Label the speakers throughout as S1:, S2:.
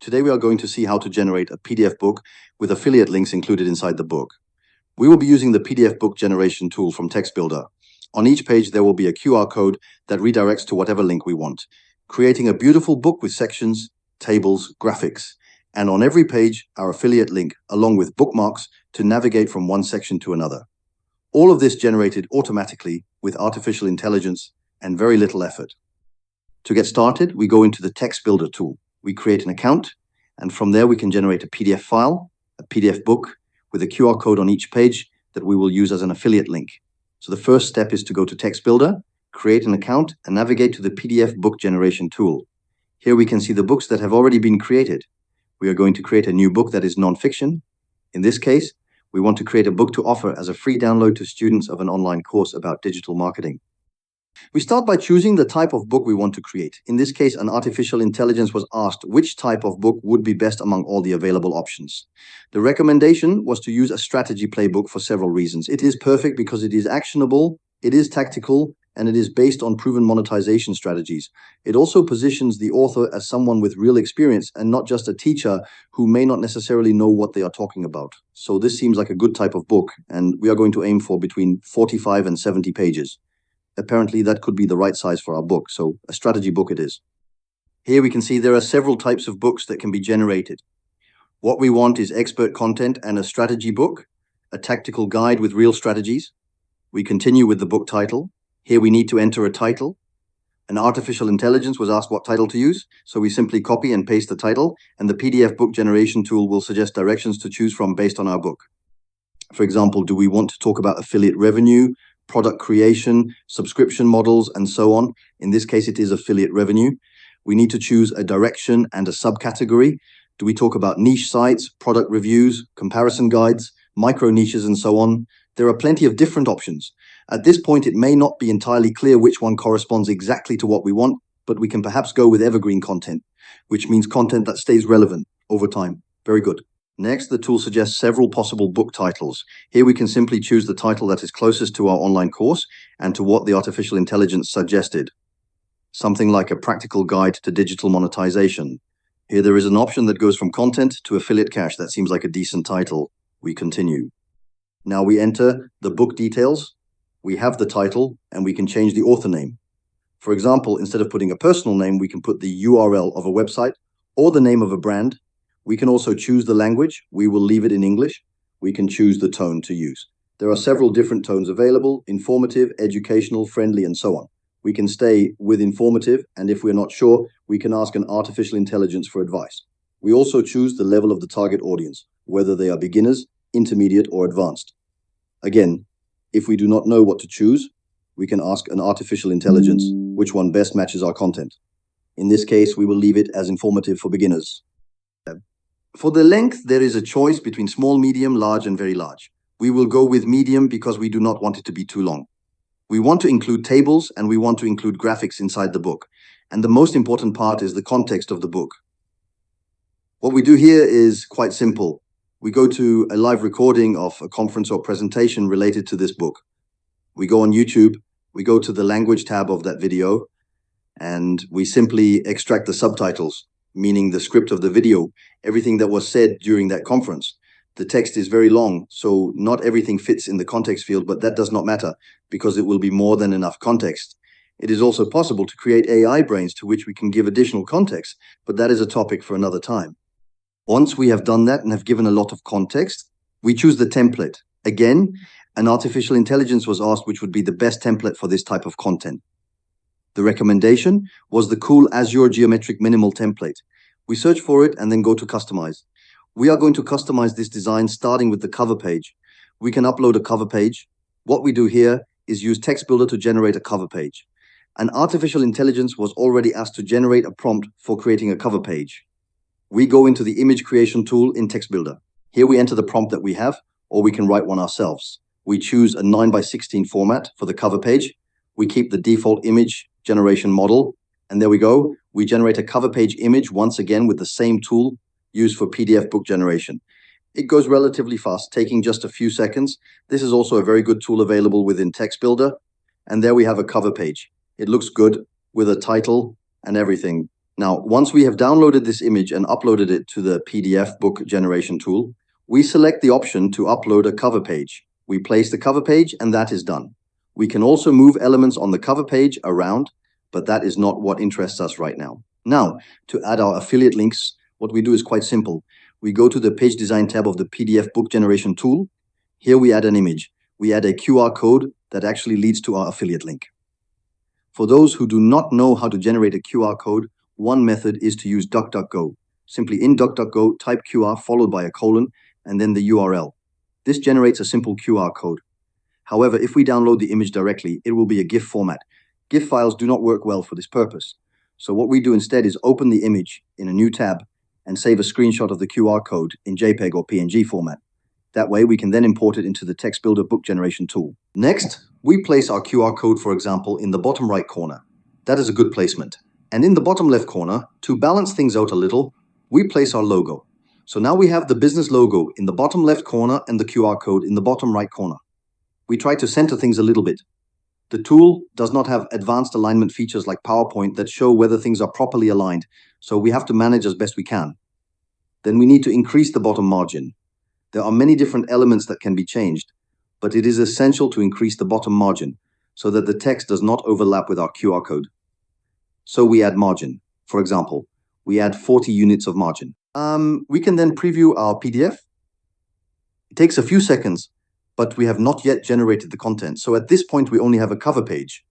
S1: Today we are going to see how to generate a PDF book with affiliate links included inside the book. We will be using the PDF book generation tool from TextBuilder. On each page there will be a QR code that redirects to whatever link we want, creating a beautiful book with sections, tables, graphics, and on every page our affiliate link along with bookmarks to navigate from one section to another. All of this generated automatically with artificial intelligence and very little effort. To get started, we go into the TextBuilder tool. We create an account, and from there we can generate a PDF file, a PDF book, with a QR code on each page that we will use as an affiliate link. So the first step is to go to TextBuilder, create an account, and navigate to the PDF book generation tool. Here we can see the books that have already been created. We are going to create a new book that is non-fiction. In this case, we want to create a book to offer as a free download to students of an online course about digital marketing. We start by choosing the type of book we want to create. In this case, an artificial intelligence was asked which type of book would be best among all the available options. The recommendation was to use a strategy playbook for several reasons. It is perfect because it is actionable, it is tactical, and it is based on proven monetization strategies. It also positions the author as someone with real experience and not just a teacher who may not necessarily know what they are talking about. So this seems like a good type of book, and we are going to aim for between 45 and 70 pages. Apparently that could be the right size for our book, so a strategy book it is. Here we can see there are several types of books that can be generated. What we want is expert content and a strategy book, a tactical guide with real strategies. We continue with the book title. Here we need to enter a title. An artificial intelligence was asked what title to use, so we simply copy and paste the title, and the PDF book generation tool will suggest directions to choose from based on our book. For example, do we want to talk about affiliate revenue, product creation, subscription models, and so on? In this case, it is affiliate revenue. We need to choose a direction and a subcategory. Do we talk about niche sites, product reviews, comparison guides, micro niches, and so on? There are plenty of different options. At this point, it may not be entirely clear which one corresponds exactly to what we want, but we can perhaps go with evergreen content, which means content that stays relevant over time. Very good. Next, the tool suggests several possible book titles. Here we can simply choose the title that is closest to our online course and to what the artificial intelligence suggested. Something like a practical guide to digital monetization. Here there is an option that goes from content to affiliate cash. That seems like a decent title. We continue. Now we enter the book details. We have the title and we can change the author name. For example, instead of putting a personal name, we can put the URL of a website or the name of a brand. We can also choose the language. We will leave it in English. We can choose the tone to use. There are several different tones available: informative, educational, friendly, and so on. We can stay with informative, and if we're not sure, we can ask an artificial intelligence for advice. We also choose the level of the target audience, whether they are beginners, intermediate, or advanced. Again, if we do not know what to choose, we can ask an artificial intelligence which one best matches our content. In this case, we will leave it as informative for beginners. For the length, there is a choice between small, medium, large, and very large. We will go with medium because we do not want it to be too long. We want to include tables and we want to include graphics inside the book. And the most important part is the context of the book. What we do here is quite simple. We go to a live recording of a conference or presentation related to this book. We go on YouTube, we go to the language tab of that video, and we simply extract the subtitles, meaning the script of the video, everything that was said during that conference. The text is very long, so not everything fits in the context field, but that does not matter because it will be more than enough context. It is also possible to create AI brains to which we can give additional context, but that is a topic for another time. Once we have done that and have given a lot of context, we choose the template. Again, an artificial intelligence was asked which would be the best template for this type of content. The recommendation was the cool Azure Geometric Minimal template. We search for it and then go to customize. We are going to customize this design starting with the cover page. We can upload a cover page. What we do here is use TextBuilder to generate a cover page. An artificial intelligence was already asked to generate a prompt for creating a cover page. We go into the image creation tool in TextBuilder. Here we enter the prompt that we have, or we can write one ourselves. We choose a 9:16 format for the cover page. We keep the default image generation model, and there we go. We generate a cover page image once again with the same tool used for PDF book generation. It goes relatively fast, taking just a few seconds. This is also a very good tool available within TextBuilder. And there we have a cover page. It looks good with a title and everything. Now, once we have downloaded this image and uploaded it to the PDF book generation tool, we select the option to upload a cover page. We place the cover page and that is done. We can also move elements on the cover page around, but that is not what interests us right now. Now, to add our affiliate links, what we do is quite simple. We go to the page design tab of the PDF book generation tool. Here we add an image. We add a QR code that actually leads to our affiliate link. For those who do not know how to generate a QR code, one method is to use DuckDuckGo. Simply in DuckDuckGo, type QR followed by a colon and then the URL. This generates a simple QR code. However, if we download the image directly, it will be a GIF format. GIF files do not work well for this purpose. So what we do instead is open the image in a new tab and save a screenshot of the QR code in JPEG or PNG format. That way we can then import it into the TextBuilder book generation tool. Next, we place our QR code, for example, in the bottom right corner. That is a good placement. And in the bottom left corner, to balance things out a little, we place our logo. So now we have the business logo in the bottom left corner and the QR code in the bottom right corner. We try to center things a little bit. The tool does not have advanced alignment features like PowerPoint that show whether things are properly aligned, so we have to manage as best we can. Then we need to increase the bottom margin. There are many different elements that can be changed, but it is essential to increase the bottom margin so that the text does not overlap with our QR code. So we add margin. For example, we add 40 units of margin. We can then preview our PDF. It takes a few seconds, but we have not yet generated the content. So at this point, we only have a cover page.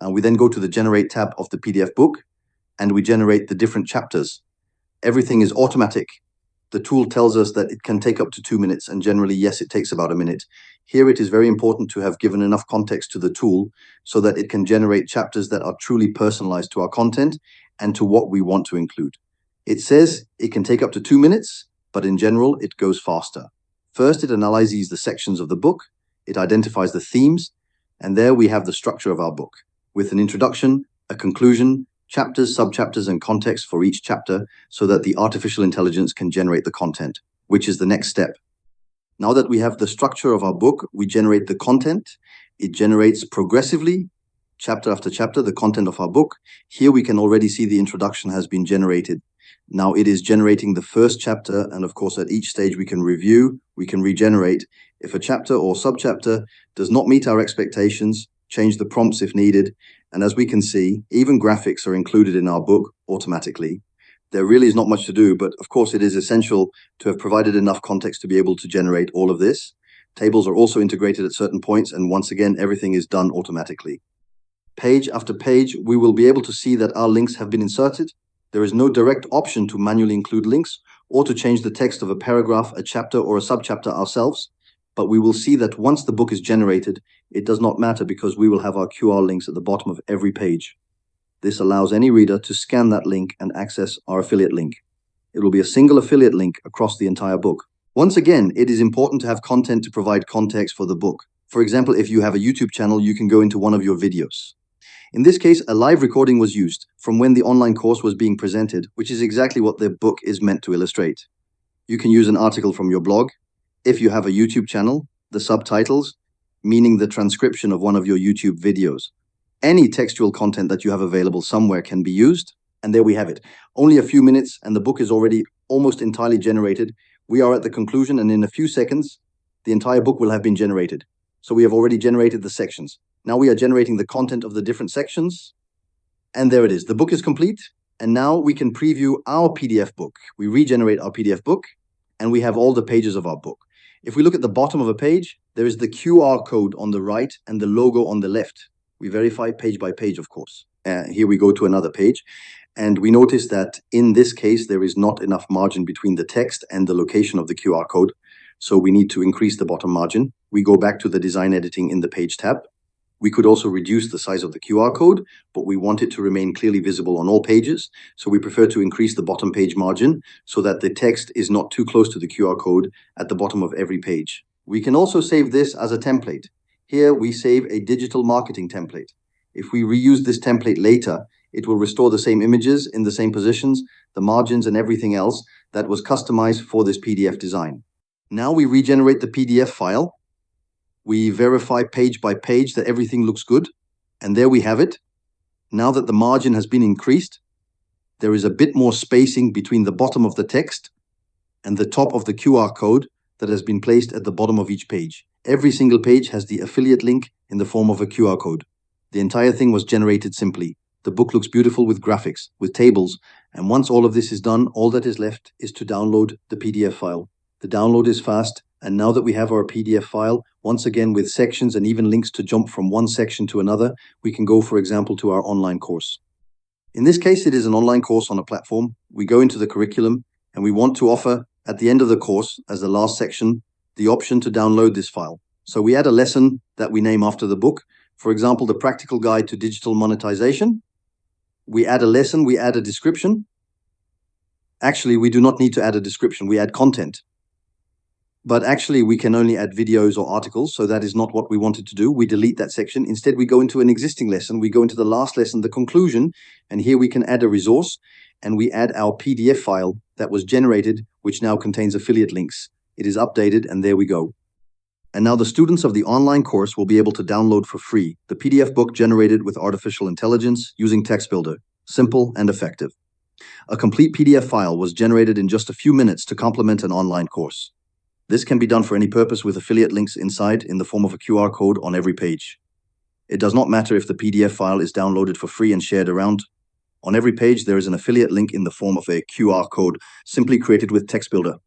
S1: We then go to the Generate tab of the PDF book, and we generate the different chapters. Everything is automatic. The tool tells us that it can take up to 2 minutes, and generally, yes, it takes about a minute. Here, it is very important to have given enough context to the tool so that it can generate chapters that are truly personalized to our content and to what we want to include. It says it can take up to 2 minutes, but in general, it goes faster. First, it analyzes the sections of the book, it identifies the themes, and there we have the structure of our book, with an introduction, a conclusion, chapters, subchapters, and context for each chapter so that the artificial intelligence can generate the content, which is the next step. Now that we have the structure of our book, we generate the content. It generates progressively, chapter after chapter, the content of our book. Here we can already see the introduction has been generated. Now it is generating the first chapter, and of course at each stage we can review, we can regenerate. If a chapter or subchapter does not meet our expectations, change the prompts if needed, and as we can see, even graphics are included in our book automatically. There really is not much to do, but of course it is essential to have provided enough context to be able to generate all of this. Tables are also integrated at certain points, and once again, everything is done automatically. Page after page, we will be able to see that our links have been inserted. There is no direct option to manually include links or to change the text of a paragraph, a chapter, or a subchapter ourselves. But we will see that once the book is generated, it does not matter because we will have our QR links at the bottom of every page. This allows any reader to scan that link and access our affiliate link. It will be a single affiliate link across the entire book. Once again, it is important to have content to provide context for the book. For example, if you have a YouTube channel, you can go into one of your videos. In this case, a live recording was used from when the online course was being presented, which is exactly what the book is meant to illustrate. You can use an article from your blog. If you have a YouTube channel, the subtitles, meaning the transcription of one of your YouTube videos. Any textual content that you have available somewhere can be used. And there we have it. Only a few minutes and the book is already almost entirely generated. We are at the conclusion, and in a few seconds, the entire book will have been generated. So we have already generated the sections. Now we are generating the content of the different sections. And there it is. The book is complete. And now we can preview our PDF book. We regenerate our PDF book and we have all the pages of our book. If we look at the bottom of a page, there is the QR code on the right and the logo on the left. We verify page by page, of course. Here we go to another page. And we notice that in this case, there is not enough margin between the text and the location of the QR code. So we need to increase the bottom margin. We go back to the design editing in the page tab. We could also reduce the size of the QR code, but we want it to remain clearly visible on all pages. So we prefer to increase the bottom page margin so that the text is not too close to the QR code at the bottom of every page. We can also save this as a template. Here we save a digital marketing template. If we reuse this template later, it will restore the same images in the same positions, the margins and everything else that was customized for this PDF design. Now we regenerate the PDF file. We verify page by page that everything looks good. And there we have it. Now that the margin has been increased, there is a bit more spacing between the bottom of the text and the top of the QR code that has been placed at the bottom of each page. Every single page has the affiliate link in the form of a QR code. The entire thing was generated simply. The book looks beautiful with graphics, with tables, and once all of this is done, all that is left is to download the PDF file. The download is fast, and now that we have our PDF file, once again with sections and even links to jump from one section to another, we can go, for example, to our online course. In this case, it is an online course on a platform. We go into the curriculum, and we want to offer, at the end of the course, as the last section, the option to download this file. So we add a lesson that we name after the book. For example, the Practical Guide to Digital Monetization. We add a lesson, we add a description. Actually, we do not need to add a description, we add content. But actually, we can only add videos or articles, so that is not what we wanted to do. We delete that section. Instead, we go into an existing lesson. We go into the last lesson, the conclusion, and here we can add a resource, and we add our PDF file that was generated, which now contains affiliate links. It is updated, and there we go. And now the students of the online course will be able to download for free the PDF book generated with artificial intelligence using TextBuilder. Simple and effective. A complete PDF file was generated in just a few minutes to complement an online course. This can be done for any purpose with affiliate links inside in the form of a QR code on every page. It does not matter if the PDF file is downloaded for free and shared around. On every page, there is an affiliate link in the form of a QR code simply created with TextBuilder.